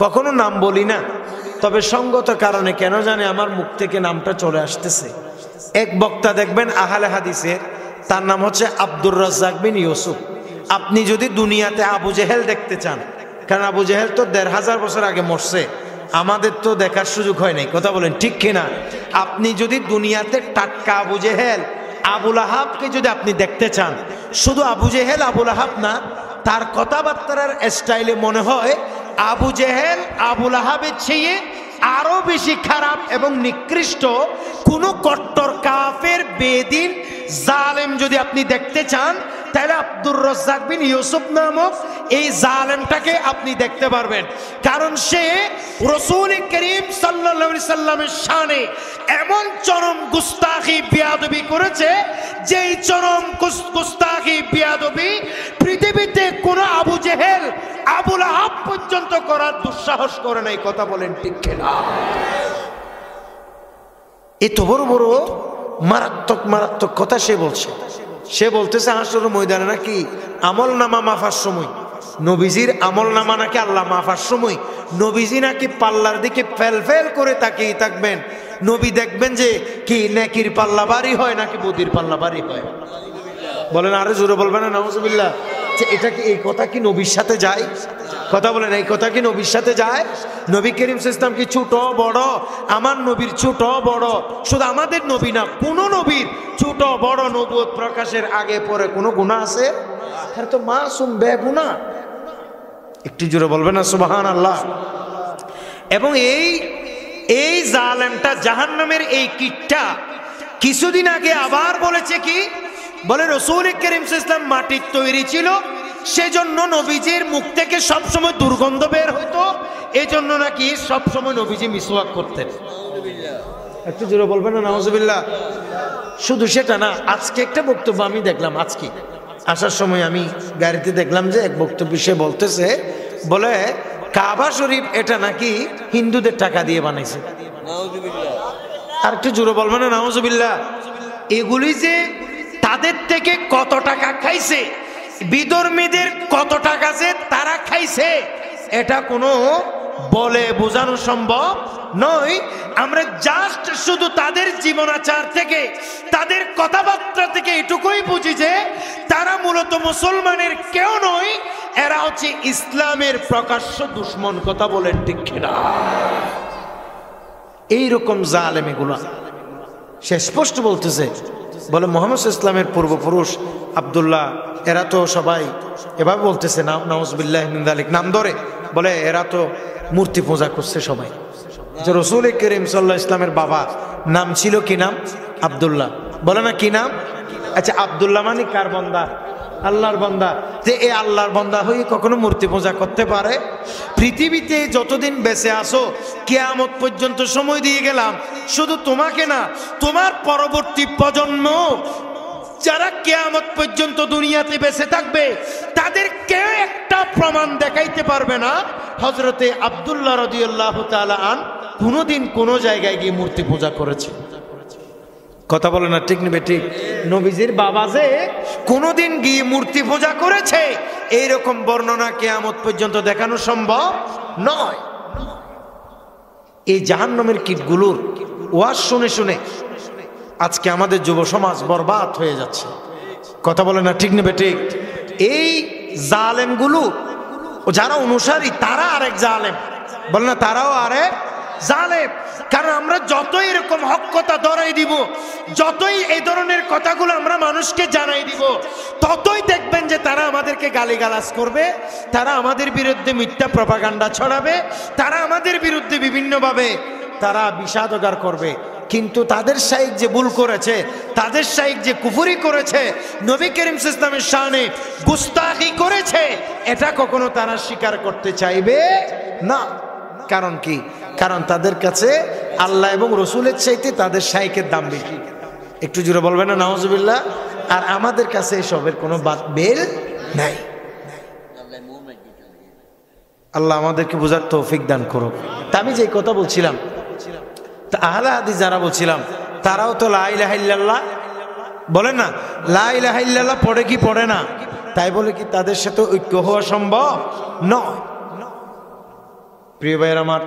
কখনো নাম বলি না, তবে সঙ্গত কারণে কেন জানে আমার মুখ থেকে নামটা চলে আসতেছে। এক বক্তা দেখবেন আহলে হাদিসের, তার নাম হচ্ছে আব্দুর রাজ্জাক বিন ইউসুফ। আপনি যদি দুনিয়াতে আবু জেহেল দেখতে চান, কারণ আবু জেহেল তো ১৫০০ বছর আগে মরছে, আমাদের তো দেখার সুযোগ হয় নাই, কথা বলেন ঠিক কিনা? আপনি যদি দুনিয়াতে টাটকা আবু জেহেল আবুল আহাবকে যদি আপনি দেখতে চান, শুধু আবু জেহেল আবুল আহাব না, তার কথাবার্তার স্টাইলে মনে হয় আবু জেহেল আবুল আহাবের চেয়ে আরো বেশি খারাপ এবং নিকৃষ্ট কোন কট্টর কাফের বেদিন জালেম যদি আপনি দেখতে চান, তাহলে আব্দুর রাজ্জাক বিন ইউসুফ নামক এই জালেমটাকে আপনি দেখতে পারবেন। কারণ সে রাসূল করিম সাল্লাল্লাহু আলাইহি সাল্লামের শানে এমন চরম গুস্তাখি বিয়াদবি করেছে, যেই চরম গুস্তাখি বিয়াদবি পৃথিবীতে কোন আবু জেহেল আবুল আহাব পর্যন্ত করার দুঃসাহস করে নাই, কথা বলেন ঠিক কিনা? এত বড় বড় মারাত্মক মারাত্মক কথা সে বলছে। সে বলতেছে হাসরের ময়দানে নাকি আমল নামা মাফার সময়, নবীজির আমল নামা নাকি আল্লাহ মাফার সময় নবীজি নাকি পাল্লার দিকে ফেল ফেল করে তাকিয়ে থাকবেন। নবী দেখবেন যে কি নেকির পাল্লা ভারী হয় নাকি বদির পাল্লা ভারী হয়। বলেন আরে জোরে বলবেন না নাউজুবিল্লাহ। এটা কি, এই কথা কি নবীর সাথে যায়? কথা বলেন, এই কথা কি নবীর সাথে যায়? নবী করিম সাল্লাল্লাহু আলাইহি ওয়াসাল্লাম কি ছোট বড়? আমার নবীর ছোট বড়, শুধু আমাদের নবী না, কোন নবীর ছোট বড় নবুয়ত প্রকাশের আগে পরে কোনো গুনাহ আছে? আর তো মাসুম বেগুনাহ। একটু জোরে বলবেন না সুবহানাল্লাহ। এবং এই জালেমটা জাহান্নামের এই কীটটা কিছুদিন আগে আবার বলেছে কি, বলে রাসূল করিম সাল্লাল্লাহু আলাইহি ওয়াসাল্লাম মাটির তৈরি ছিল, সেজন্য নবীজির মুখ থেকে সবসময় দুর্গন্ধ বের হইতো, এজন্য নাকি সবসময় নবীজি মিসওয়াক করতেন। একটু জোরে বলবেন না নাউজুবিল্লাহ। শুধু সেটা না, আজকে একটা বক্তব্য আমি দেখলাম, আজকে আসার সময় আমি গাড়িতে দেখলাম যে এক বক্তব্য সে বলতেছে, বলে কাবা শরীফ এটা নাকি হিন্দুদের টাকা দিয়ে বানাইছে। আর একটু জোরে বলবেন না নাউজুবিল্লাহ। এগুলি যে তাদের থেকে কত টাকা খাইছে, বিধর্মীদের কত টাকা যে তারা খাইছে, এটা কোনো বলে বোঝানো সম্ভব নয়। আমরা জাস্ট শুধু তাদের জীবনাচার থেকে, তাদের কথাবার্তা থেকে এটুকুই বুঝি যে তারা মূলত মুসলমানের কেউ নয়, এরা হচ্ছে ইসলামের প্রকাশ্য দুশমন, কথা বলেন ঠিক কিনা? এইরকম জালেম এগুলা। সে স্পষ্ট বলতেছে, বলে মুহাম্মদ ইসলামের পূর্বপুরুষ আব্দুল্লাহ, এরা তো সবাই এভাবে বলতেছে না, নাউজুবিল্লাহ মিন যালিক নাম ধরে, বলে এরা তো মূর্তি পূজা করছে সবাই। যে রাসূল করিম সাল্লাল্লাহু আলাইহি ইসলামের বাবা নাম ছিল কি নাম? আব্দুল্লাহ। বলে না কি নাম? আচ্ছা, আব্দুল্লাহ মানে কার বান্দা? আল্লাহর বান্দা। যে এই আল্লাহর বান্দা হয়ে কখনো মূর্তি পূজা করতে পারে? পৃথিবীতে যতদিন বেঁচে আসো, কিয়ামত পর্যন্ত সময় দিয়ে গেলাম, শুধু তোমাকে না, তোমার পরবর্তী প্রজন্ম যারা কিয়ামত পর্যন্ত দুনিয়াতে বেঁচে থাকবে, তাদের কেউ একটা প্রমাণ দেখাইতে পারবে না হযরতে আব্দুল্লাহ রাদিয়াল্লাহু তাআলা আন কোনোদিন কোনো জায়গায় গিয়ে মূর্তি পূজা করেছে। কথা বলে না ঠিক নেবে ঠিক? নবীজির বাবা যে কোনোদিন গিয়ে মূর্তি পূজা করেছে, এইরকম বর্ণনা কিয়ামত পর্যন্ত দেখানো সম্ভব নয়। এই জাহান্নামের কীটগুলোর ওয়াজ শুনে শুনে আজকে আমাদের যুব সমাজ বরবাদ হয়ে যাচ্ছে। কথা বলে না ঠিক নেবে ঠিক? এই জালেমগুলো যারা অনুসারী, তারা আরেক জালেম, বলে না তারাও আরেক জালেম। কারণ আমরা যতই এরকম হক কথা ধরাই দিব, যতই এই ধরনের কথাগুলো আমরা মানুষকে জানাই দিব, ততই দেখবেন যে তারা আমাদেরকে গালিগালাজ করবে, তারা আমাদের বিরুদ্ধে মিথ্যা প্রপাগান্ডা ছড়াবে, তারা আমাদের বিরুদ্ধে বিভিন্নভাবে তারা বিষাদগার করবে। কিন্তু তাদের শাইখ যে ভুল করেছে, তাদের শাইখ যে কুফরি করেছে, নবী করিম সাল্লাল্লাহু আলাইহি ওয়াসাল্লামের শানে গুস্তাখি করেছে, এটা কখনো তারা স্বীকার করতে চাইবে না। কারণ কি? কারণ তাদের কাছে আল্লাহ এবং রসুলের চাইতে তাদের শাইখের দাম বেশি। একটু জোরে বলবেন না নাউজুবিল্লাহ। আর আমাদের কাছে এসবের কোনো বাদ বের নাই। আল্লাহ আমাদেরকে বোঝার তৌফিক দান করুক। তা আমি যে কথা বলছিলাম, তা আহলে হাদিস যারা বলছিলাম, তারাও তো লা ইলাহা ইল্লাল্লাহ বলেন না, লা ইলাহা ইল্লাল্লাহ পড়ে কি পড়ে না? তাই বলে কি তাদের সাথে ঐক্য হওয়া সম্ভব নয়? প্রিয় ভাইয়ের আমার,